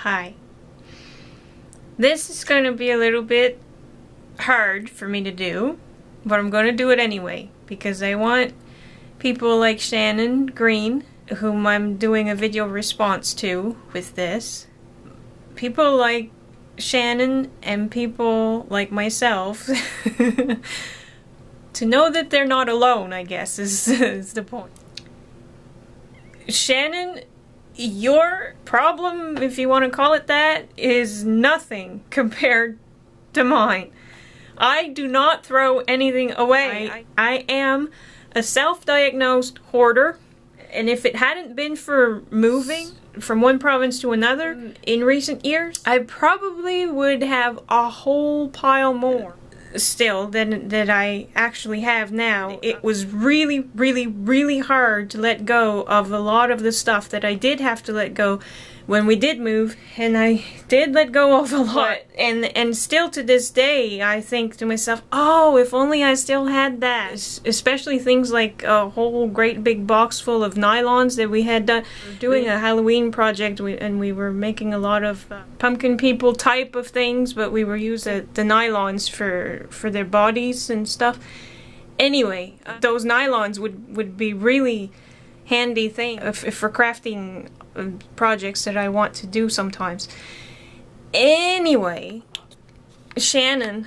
Hi. This is going to be a little bit hard for me to do, but I'm going to do it anyway because I want people like Shannon Green, whom I'm doing a video response to with this. People like Shannon and people like myself to know that they're not alone, I guess, is the point. Shannon, your problem, if you want to call it that, is nothing compared to mine. I do not throw anything away. I am a self-diagnosed hoarder, and if it hadn't been for moving from one province to another in recent years, I probably would have a whole pile more still than that I actually have now. It was really hard to let go of a lot of the stuff that I did have to let go when we did move, and I did let go of a lot, and still to this day I think to myself, oh, if only I still had that. Especially things like a whole great big box full of nylons that we had done. We were doing a Halloween project, and we were making a lot of pumpkin people type of things, but we were using the nylons for their bodies and stuff. Anyway, those nylons would be really handy thing for crafting projects that I want to do sometimes. Anyway, Shannon,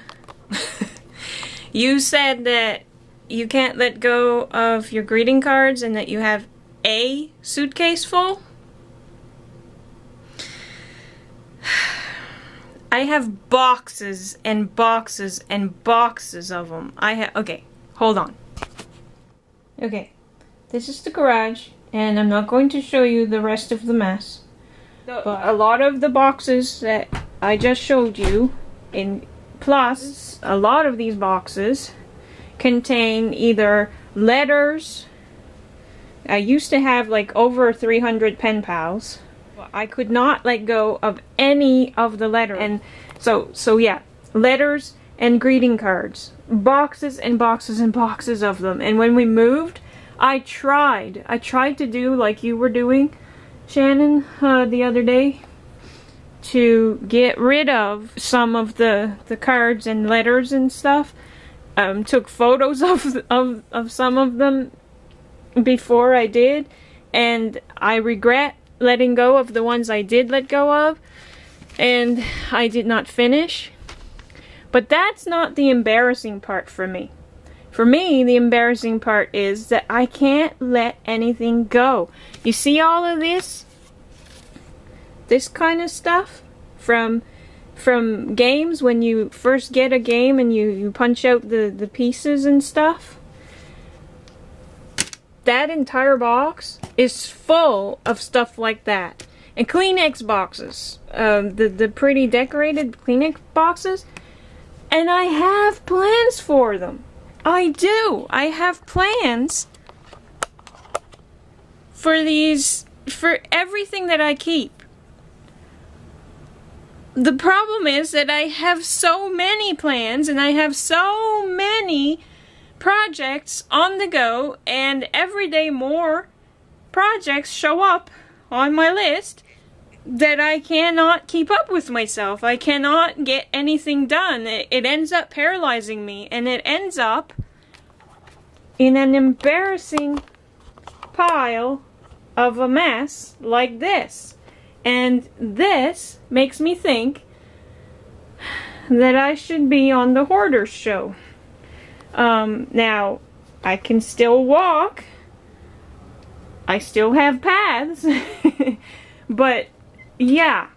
you said that you can't let go of your greeting cards and that you have a suitcase full. I have boxes and boxes and boxes of them. Okay, hold on. Okay, this is the garage, and I'm not going to show you the rest of the mess. But a lot of the boxes that I just showed you, plus a lot of these boxes contain either letters. I used to have like over 300 pen pals. I could not let go of any of the letters. And so yeah, letters and greeting cards. Boxes and boxes and boxes of them. And when we moved, I tried to do like you were doing, Shannon, the other day, to get rid of some of the cards and letters and stuff. Took photos of some of them before I did, and I regret letting go of the ones I did let go of, and I did not finish. But that's not the embarrassing part for me. For me, the embarrassing part is that I can't let anything go. You see all of this? This kind of stuff from games, when you first get a game and you punch out the pieces and stuff. That entire box is full of stuff like that. And Kleenex boxes. The pretty decorated Kleenex boxes. And I have plans for them. I do. I have plans for everything that I keep. The problem is that I have so many plans and I have so many projects on the go, and every day more projects show up on my list that I cannot keep up with myself. I cannot get anything done. It ends up paralyzing me, and it ends up in an embarrassing pile of a mess like this. And this makes me think that I should be on the Hoarders show. Now, I can still walk. I still have paths. But yeah,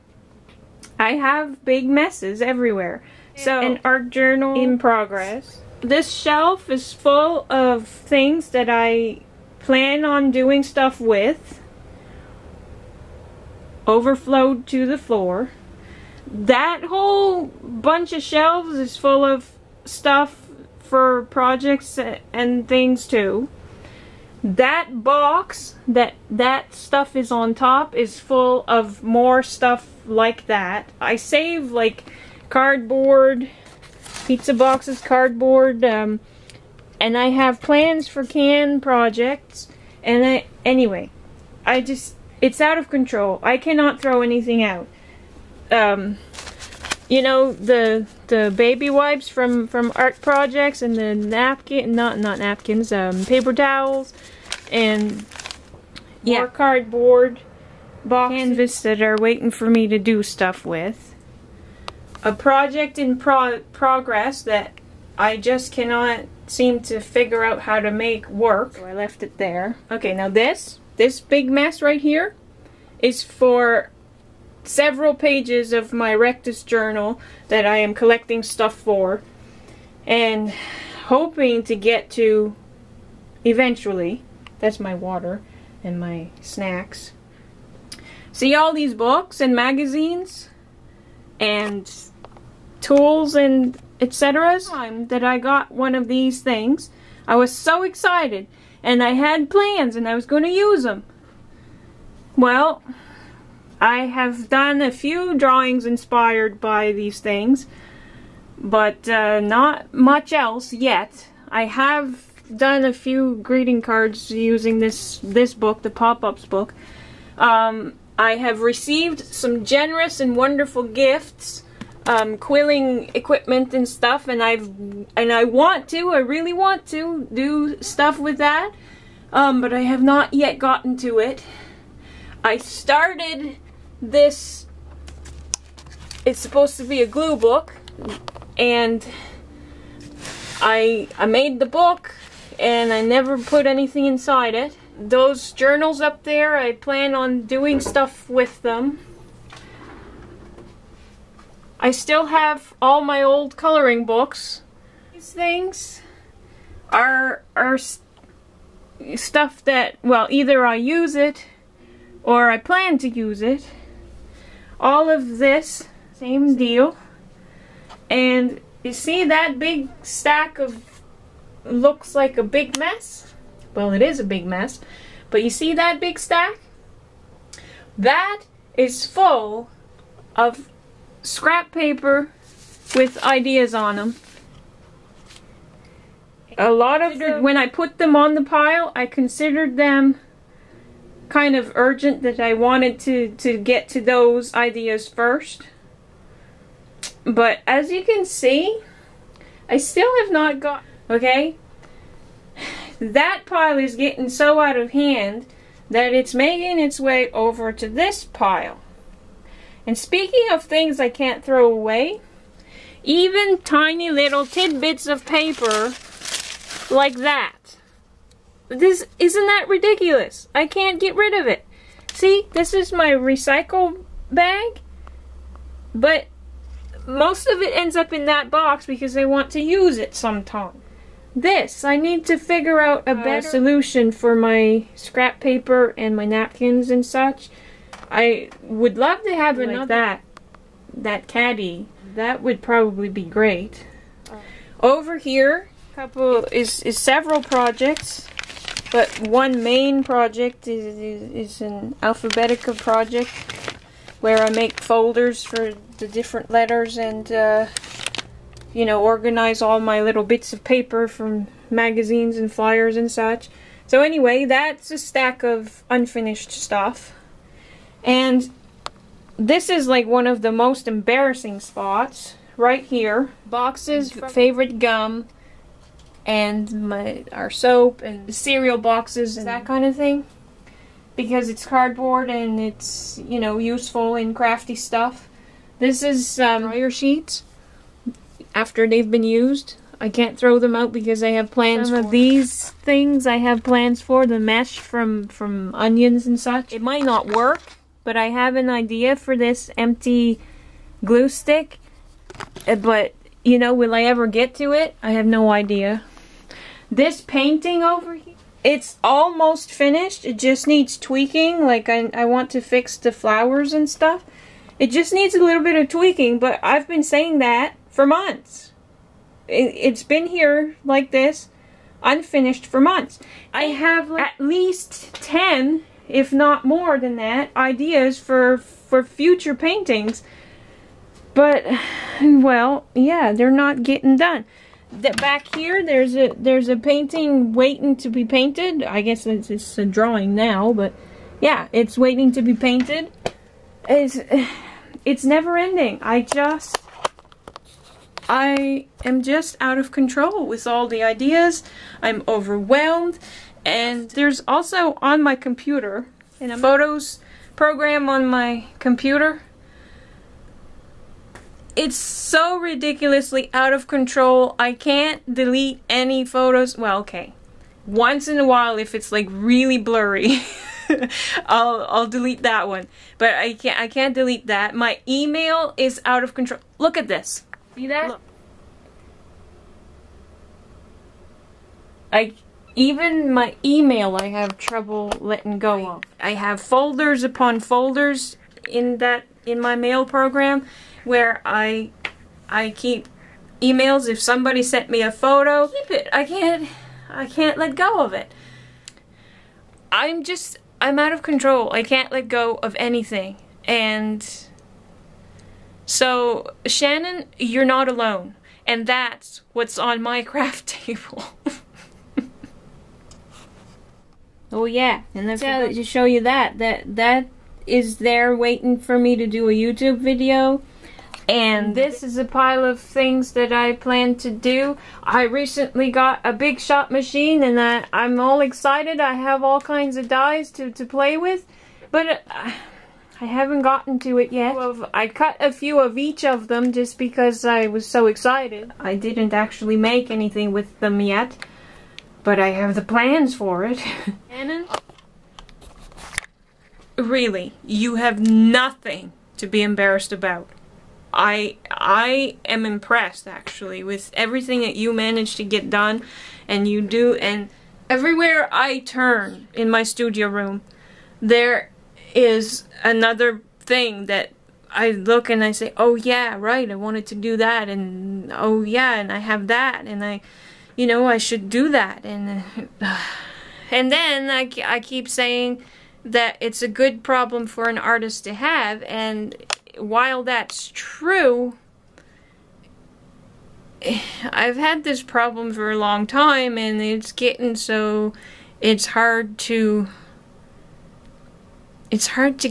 I have big messes everywhere. So, an art journal in progress. This shelf is full of things that I plan on doing stuff with. Overflowed to the floor. That whole bunch of shelves is full of stuff for projects and things too. That box that stuff is on top is full of more stuff like that. I save like cardboard, pizza boxes, cardboard, and I have plans for can projects, and anyway, it's out of control. I cannot throw anything out. you know, the baby wipes from art projects, and the not napkins, paper towels, and more cardboard boxes, canvas that are waiting for me to do stuff with. A project in progress that I just cannot seem to figure out how to make work, so I left it there. Okay, now this big mess right here is for several pages of my Rectus journal that I am collecting stuff for and hoping to get to eventually. That's my water and my snacks. See all these books and magazines and tools and etc. Time that I got one of these things, I was so excited and I had plans and I was going to use them. Well, I have done a few drawings inspired by these things, but not much else yet. I have done a few greeting cards using this book, the Pop-Ups book. I have received some generous and wonderful gifts, quilling equipment and stuff, and I really want to do stuff with that, but I have not yet gotten to it. I started this, it's supposed to be a glue book, and I made the book and I never put anything inside it. Those journals up there, I plan on doing stuff with them. I still have all my old coloring books. These things are stuff that, well, either I use it or I plan to use it. All of this, same deal. And you see that big stack of, looks like a big mess? Well, it is a big mess. But you see that big stack? That is full of scrap paper with ideas on them. A lot of them, when I put them on the pile, I considered them kind of urgent, that I wanted to get to those ideas first. But as you can see, I still have not got, okay? That pile is getting so out of hand that it's making its way over to this pile. And speaking of things I can't throw away, even tiny little tidbits of paper like that. Isn't that ridiculous? I can't get rid of it. See, this is my recycle bag, but most of it ends up in that box because I want to use it sometime. This, I need to figure out a better solution for my scrap paper and my napkins and such. I would love to have another, that caddy. That would probably be great. Over here, is several projects, but one main project is an Alphabetica project where I make folders for the different letters and you know, organize all my little bits of paper from magazines and flyers and such. So anyway, that's a stack of unfinished stuff. And this is like one of the most embarrassing spots right here. Boxes, favorite gum, and our soap and cereal boxes and that kind of thing. Because it's cardboard and it's, you know, useful and crafty stuff. This is dryer sheets. After they've been used, I can't throw them out because I have plans for these things. I have plans for the mesh from onions and such. It might not work, but I have an idea for this empty glue stick. But, you know, will I ever get to it? I have no idea. This painting over here, it's almost finished. It just needs tweaking. Like, I want to fix the flowers and stuff. It just needs a little bit of tweaking, but I've been saying that for months. It's been here like this, unfinished for months. I have like at least 10, if not more than that, ideas for future paintings. But, well, yeah, they're not getting done. Back here, there's a painting waiting to be painted. I guess it's a drawing now, but yeah, it's waiting to be painted. it's never ending. I am just out of control with all the ideas. I'm overwhelmed. And there's also on my computer, in a photos program on my computer, it's so ridiculously out of control. I can't delete any photos. Well, okay. Once in a while, if it's like really blurry, I'll delete that one. But I can't delete that. My email is out of control. Look at this. See that? Look. Even my email I have trouble letting go of. I have folders upon folders in my mail program where I keep emails. If somebody sent me a photo, keep it. I can't let go of it. I'm out of control. I can't let go of anything. And so, Shannon, you're not alone. And that's what's on my craft table. Oh yeah, and that's to show you that is there waiting for me to do a YouTube video. And this is a pile of things that I plan to do. I recently got a big shot machine and I'm all excited. I have all kinds of dies to play with, but I haven't gotten to it yet. I cut a few of each of them just because I was so excited. I didn't actually make anything with them yet, but I have the plans for it. Shannon? Really, you have nothing to be embarrassed about. I am impressed, actually, with everything that you managed to get done, and you do, and everywhere I turn in my studio room, there is another thing that I look and I say, oh yeah, right, I wanted to do that, and oh yeah, and I have that, and I should do that, and then I keep saying that it's a good problem for an artist to have, and while that's true, I've had this problem for a long time, and it's getting so it's hard to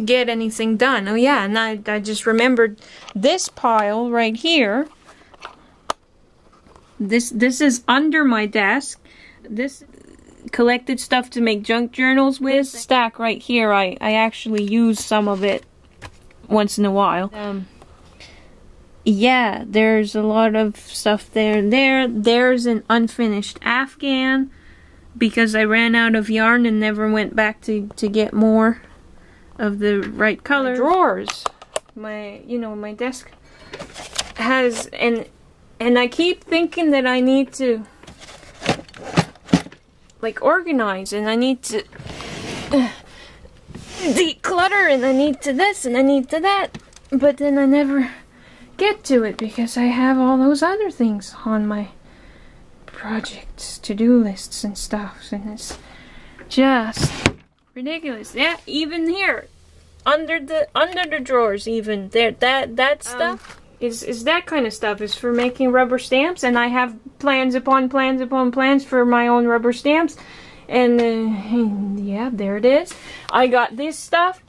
get anything done. Oh yeah, and I just remembered this pile right here. This is under my desk. This collected stuff to make junk journals with. This stack right here, I actually use some of it once in a while. Yeah, there's a lot of stuff there. There's an unfinished Afghan because I ran out of yarn and never went back to get more of the right color. My drawers, my desk has, and I keep thinking that I need to like organize, and I need to declutter, and I need to this, and I need to that, but then I never get to it because I have all those other things on my projects, to-do lists and stuff, and it's just ridiculous. Yeah, even here, under the drawers, even there, that stuff is that kind of stuff is for making rubber stamps, and I have plans upon plans upon plans for my own rubber stamps. And yeah, there it is. I got this stuff,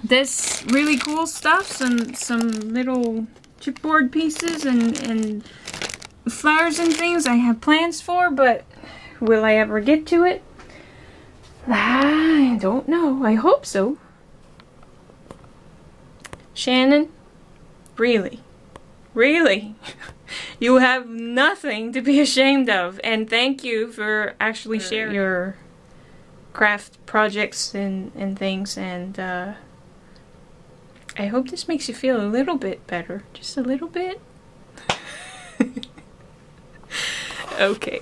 this really cool stuff, some little chipboard pieces and flowers and things I have plans for, but will I ever get to it? I don't know. I hope so. Shannon, really? Really? You have nothing to be ashamed of, and thank you for actually sharing your craft projects and things, and I hope this makes you feel a little bit better. Just a little bit. Okay.